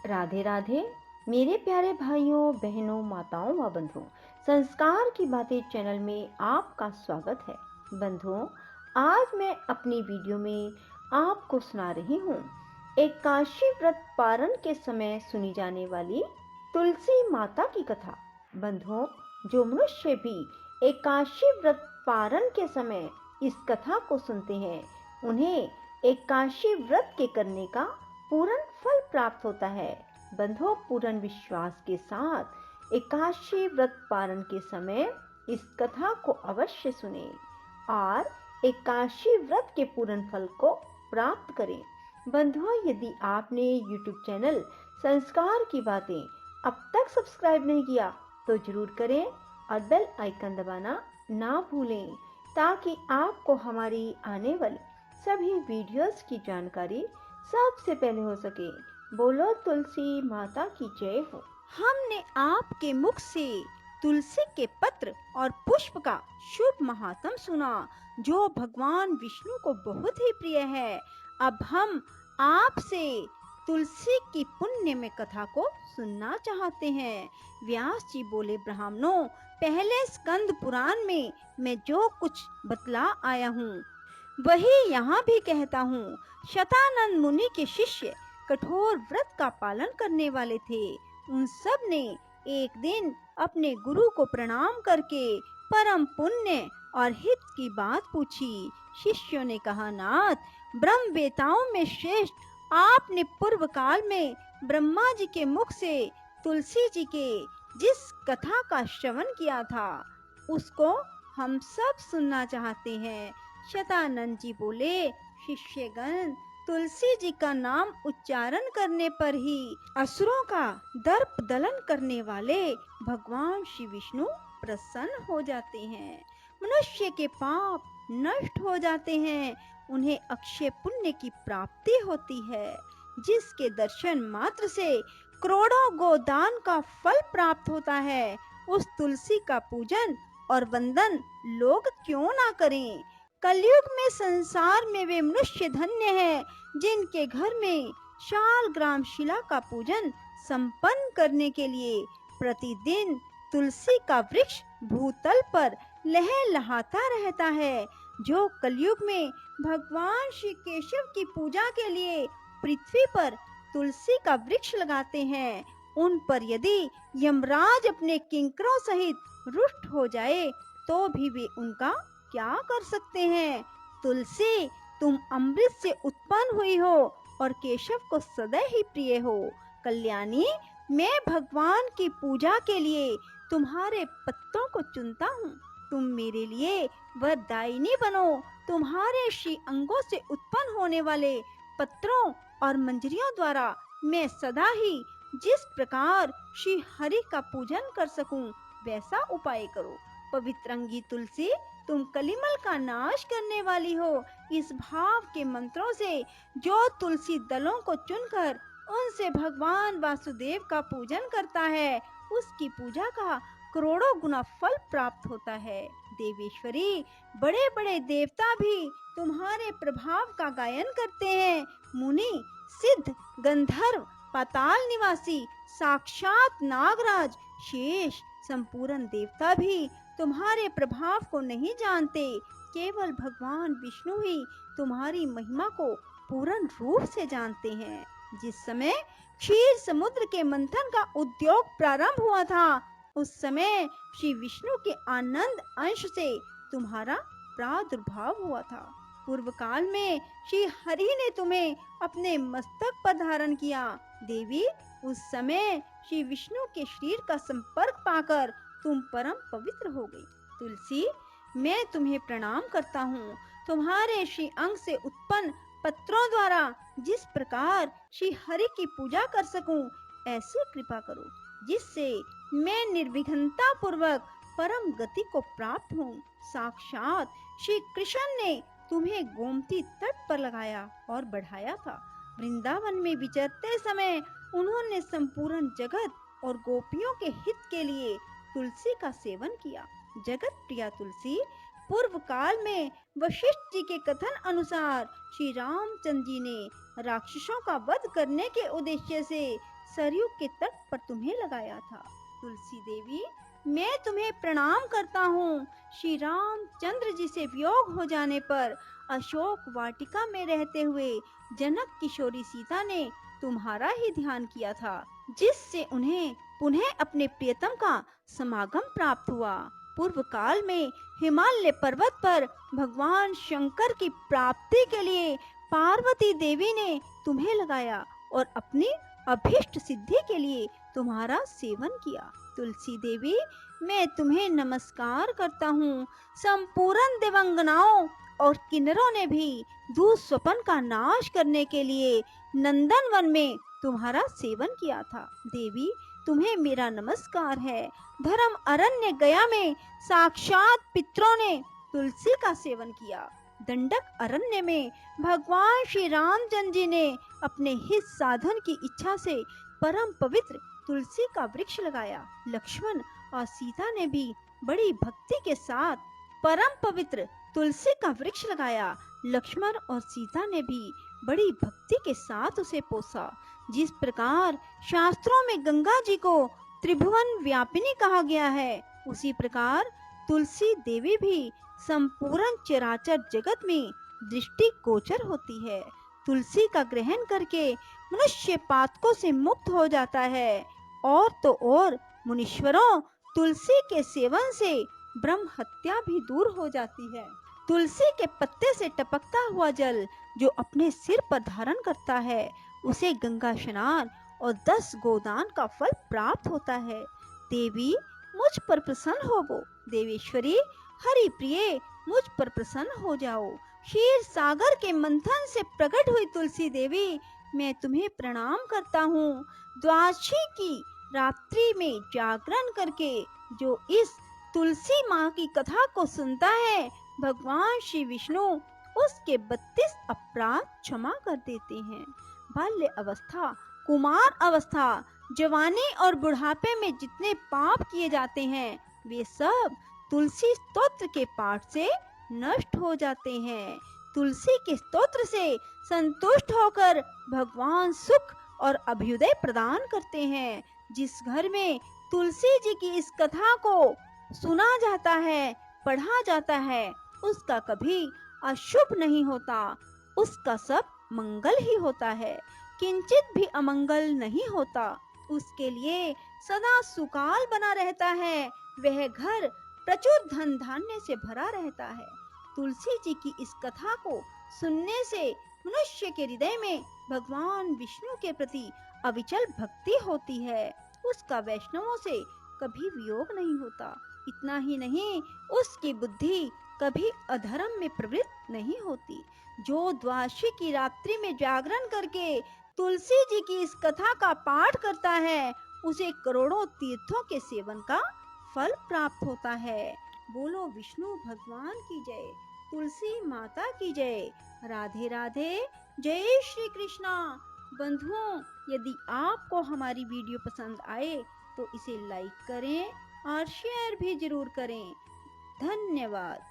राधे राधे मेरे प्यारे भाइयों बहनों माताओं व बंधुओं। संस्कार की बातें चैनल में आपका स्वागत है। बंधुओं, आज मैं अपनी वीडियो में आपको सुना रही हूँ एकादशी व्रत पारण के समय सुनी जाने वाली तुलसी माता की कथा। बंधुओं, जो मनुष्य भी एकादशी व्रत पारण के समय इस कथा को सुनते हैं, उन्हें एकादशी व्रत के करने का पूर्ण फल प्राप्त होता है। बंधुओं, पूर्ण विश्वास के साथ एकादशी व्रत पारण के समय इस कथा को अवश्य सुने और एकादशी व्रत के पूर्ण फल को प्राप्त करें। बंधुओं, यदि आपने YouTube चैनल संस्कार की बातें अब तक सब्सक्राइब नहीं किया तो जरूर करें और बेल आइकन दबाना ना भूलें, ताकि आपको हमारी आने वाली सभी वीडियोस की जानकारी सबसे पहले हो सके। बोलो तुलसी माता की जय हो। हमने आपके मुख से तुलसी के पत्र और पुष्प का शुभ महात्म सुना, जो भगवान विष्णु को बहुत ही प्रिय है। अब हम आपसे तुलसी की पुण्य में कथा को सुनना चाहते हैं। व्यास जी बोले, ब्राह्मणों, पहले स्कंद पुराण में मैं जो कुछ बतला आया हूँ वही यहाँ भी कहता हूँ। शतानंद मुनि के शिष्य कठोर व्रत का पालन करने वाले थे। उन सब ने एक दिन अपने गुरु को प्रणाम करके परम पुण्य और हित की बात पूछी। शिष्यों ने कहा, नाथ, ब्रह्म वेताओं में श्रेष्ठ आपने पूर्व काल में ब्रह्मा जी के मुख से तुलसी जी के जिस कथा का श्रवण किया था, उसको हम सब सुनना चाहते हैं। शतानंद जी बोले, शिष्यगण, तुलसी जी का नाम उच्चारण करने पर ही असुरों का दर्प दलन करने वाले भगवान श्री विष्णु प्रसन्न हो जाते हैं। मनुष्य के पाप नष्ट हो जाते हैं, उन्हें अक्षय पुण्य की प्राप्ति होती है, जिसके दर्शन मात्र से करोड़ों गोदान का फल प्राप्त होता है। उस तुलसी का पूजन और वंदन लोग क्यों ना करें। कलयुग में संसार में वे मनुष्य धन्य हैं, जिनके घर में शालग्राम शिला का पूजन संपन्न करने के लिए प्रतिदिन तुलसी का वृक्ष भूतल पर लहलहाता रहता है। जो कलयुग में भगवान श्री केशव की पूजा के लिए पृथ्वी पर तुलसी का वृक्ष लगाते हैं, उन पर यदि यमराज अपने किंकरों सहित रुष्ट हो जाए तो भी वे उनका क्या कर सकते हैं। तुलसी, तुम अमृत से उत्पन्न हुई हो और केशव को सदा ही प्रिय हो। कल्याणी, मैं भगवान की पूजा के लिए तुम्हारे पत्तों को चुनता हूँ। तुम मेरे लिए वरदायिनी बनो। तुम्हारे श्री अंगों से उत्पन्न होने वाले पत्रों और मंजरियों द्वारा मैं सदा ही जिस प्रकार श्री हरि का पूजन कर सकूं, वैसा उपाय करो। पवित्रंगी तुलसी, तुम कलिमल का नाश करने वाली हो। इस भाव के मंत्रों से जो तुलसी दलों को चुनकर उनसे भगवान वासुदेव का पूजन करता है, उसकी पूजा का करोड़ों गुना फल प्राप्त होता है। देवेश्वरी, बड़े बड़े देवता भी तुम्हारे प्रभाव का गायन करते हैं। मुनि, सिद्ध, गंधर्व, पाताल निवासी, साक्षात नागराज, शेष, संपूर्ण देवता भी तुम्हारे प्रभाव को नहीं जानते। केवल भगवान विष्णु ही तुम्हारी महिमा को पूर्ण रूप से जानते हैं। जिस समय क्षीर समुद्र के मंथन का उद्योग प्रारंभ हुआ था, उस समय श्री विष्णु के आनंद अंश से तुम्हारा प्रादुर्भाव हुआ था। पूर्व काल में श्री हरि ने तुम्हें अपने मस्तक पर धारण किया। देवी, उस समय श्री विष्णु के शरीर का संपर्क पाकर तुम परम पवित्र हो गई। तुलसी, मैं तुम्हें प्रणाम करता हूँ। तुम्हारे श्री अंग से उत्पन्न पत्रों द्वारा जिस प्रकार श्री हरि की पूजा कर सकूं, ऐसी कृपा करो, जिससे मैं निर्विघ्नता पूर्वक परम गति को प्राप्त हूँ। साक्षात श्री कृष्ण ने तुम्हें गोमती तट पर लगाया और बढ़ाया था। वृंदावन में विचरते समय उन्होंने संपूर्ण जगत और गोपियों के हित के लिए तुलसी का सेवन किया। जगत प्रिया तुलसी, पूर्व काल में वशिष्ठ जी के कथन अनुसार श्री रामचंद्र जी ने राक्षसों का वध करने के उद्देश्य से सरयू के तट पर तुम्हें लगाया था। तुलसी देवी, मैं तुम्हें प्रणाम करता हूँ। श्री रामचंद्र जी से वियोग हो जाने पर अशोक वाटिका में रहते हुए जनक किशोरी सीता ने तुम्हारा ही ध्यान किया था, जिससे उन्हें पुनः अपने प्रियतम का समागम प्राप्त हुआ। पूर्व काल में हिमालय पर्वत पर भगवान शंकर की प्राप्ति के लिए पार्वती देवी ने तुम्हें लगाया और अपनी अभीष्ट सिद्धि के लिए तुम्हारा सेवन किया। तुलसी देवी, मैं तुम्हें नमस्कार करता हूँ। संपूर्ण देवंगनाओं और किन्नरों ने भी दुःस्वप्न का नाश करने के लिए नंदन वन में तुम्हारा सेवन किया था। देवी, तुम्हें मेरा नमस्कार है। धर्म अरण्य गया में साक्षात पितरों ने तुलसी का सेवन किया। दंडक अरण्य में भगवान श्री रामचंद्र जी ने अपने हित साधन की इच्छा से परम पवित्र तुलसी का वृक्ष लगाया। लक्ष्मण और सीता ने भी बड़ी भक्ति के साथ परम पवित्र तुलसी का वृक्ष लगाया। लक्ष्मण और सीता ने भी बड़ी भक्ति के साथ उसे पोसा। जिस प्रकार शास्त्रों में गंगा जी को त्रिभुवन व्यापिनी कहा गया है, उसी प्रकार तुलसी देवी भी संपूर्ण चराचर जगत में दृष्टि गोचर होती है। तुलसी का ग्रहण करके मनुष्य पातकों से मुक्त हो जाता है। और तो और मुनीश्वरों, तुलसी के सेवन से ब्रह्म हत्या भी दूर हो जाती है। तुलसी के पत्ते से टपकता हुआ जल जो अपने सिर पर धारण करता है, उसे गंगा स्नान और 10 गोदान का फल प्राप्त होता है। देवी, मुझ पर प्रसन्न होवो। देवेश्वरी, हरि प्रिय, मुझ पर प्रसन्न हो जाओ। क्षीर सागर के मंथन से प्रकट हुई तुलसी देवी, मैं तुम्हें प्रणाम करता हूँ। द्वादशी की रात्रि में जागरण करके जो इस तुलसी माँ की कथा को सुनता है, भगवान श्री विष्णु उसके 32 अपराध क्षमा कर देते हैं। बाल्य अवस्था, कुमार अवस्था, जवानी और बुढ़ापे में जितने पाप किए जाते हैं, वे सब तुलसी स्तोत्र के पाठ से नष्ट हो जाते हैं। तुलसी के स्तोत्र से संतुष्ट होकर भगवान सुख और अभ्युदय प्रदान करते हैं। जिस घर में तुलसी जी की इस कथा को सुना जाता है, पढ़ा जाता है, उसका कभी अशुभ नहीं होता, उसका सब मंगल ही होता है, किंचित भी अमंगल नहीं होता। उसके लिए सदा सुकाल बना रहता है, वह घर प्रचुर धन धान्य से भरा रहता है। तुलसी जी की इस कथा को सुनने से मनुष्य के हृदय में भगवान विष्णु के प्रति अविचल भक्ति होती है, उसका वैष्णवों से कभी वियोग नहीं होता। इतना ही नहीं, उसकी बुद्धि कभी अधर्म में प्रवृत्त नहीं होती। जो द्वादशी की रात्रि में जागरण करके तुलसी जी की इस कथा का पाठ करता है, उसे करोड़ों तीर्थों के सेवन का फल प्राप्त होता है। बोलो विष्णु भगवान की जय, तुलसी माता की जय। राधे राधे, जय श्री कृष्णा। बंधुओं, यदि आपको हमारी वीडियो पसंद आए तो इसे लाइक करें और शेयर भी जरूर करें। धन्यवाद।